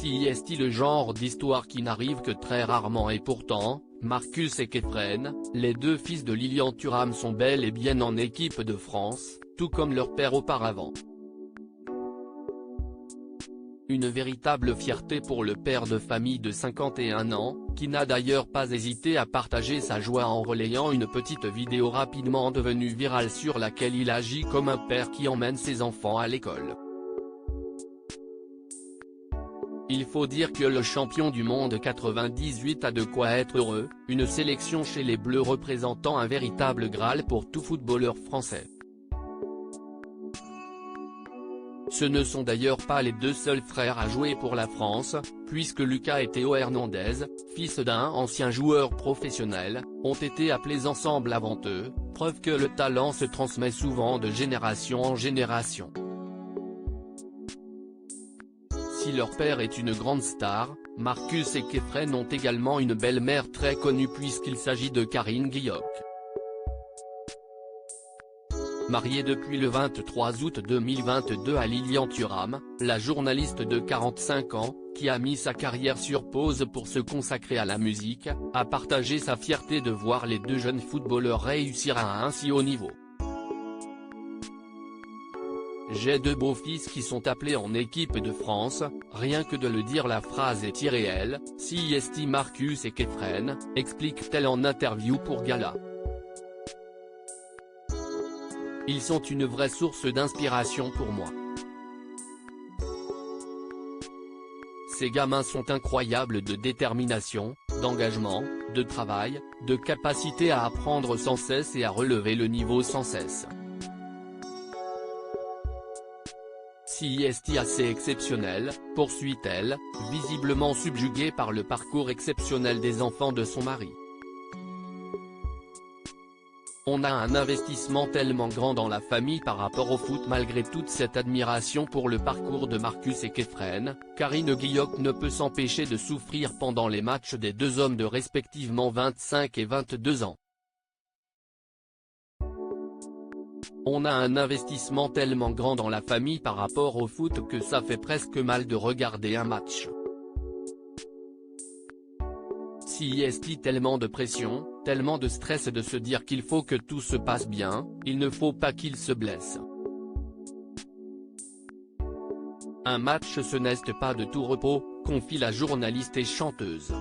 Si est le genre d'histoire qui n'arrive que très rarement et pourtant, Marcus et Khéphren, les deux fils de Lilian Thuram sont bel et bien en équipe de France, tout comme leur père auparavant. Une véritable fierté pour le père de famille de 51 ans, qui n'a d'ailleurs pas hésité à partager sa joie en relayant une petite vidéo rapidement devenue virale sur laquelle il agit comme un père qui emmène ses enfants à l'école. Il faut dire que le champion du monde 98 a de quoi être heureux, une sélection chez les Bleus représentant un véritable Graal pour tout footballeur français. Ce ne sont d'ailleurs pas les deux seuls frères à jouer pour la France, puisque Lucas et Théo Hernandez, fils d'un ancien joueur professionnel, ont été appelés ensemble avant eux, preuve que le talent se transmet souvent de génération en génération. Si leur père est une grande star, Marcus et Khéphren ont également une belle-mère très connue puisqu'il s'agit de Karine Guilloc. Mariée depuis le 23 août 2022 à Lilian Thuram, la journaliste de 45 ans, qui a mis sa carrière sur pause pour se consacrer à la musique, a partagé sa fierté de voir les deux jeunes footballeurs réussir à un si haut niveau. J'ai deux beaux-fils qui sont appelés en équipe de France, rien que de le dire la phrase est irréelle, si est Marcus et Khéphren, explique-t-elle en interview pour Gala. Ils sont une vraie source d'inspiration pour moi. Ces gamins sont incroyables de détermination, d'engagement, de travail, de capacité à apprendre sans cesse et à relever le niveau sans cesse. Si est assez exceptionnel, poursuit-elle, visiblement subjuguée par le parcours exceptionnel des enfants de son mari. On a un investissement tellement grand dans la famille par rapport au foot malgré toute cette admiration pour le parcours de Marcus et Khéphren, Karine Guilloc ne peut s'empêcher de souffrir pendant les matchs des deux hommes de respectivement 25 et 22 ans. On a un investissement tellement grand dans la famille par rapport au foot que ça fait presque mal de regarder un match. Si est tellement de pression, tellement de stress de se dire qu'il faut que tout se passe bien, il ne faut pas qu'il se blesse. Un match ce n'est pas de tout repos, confie la journaliste et chanteuse.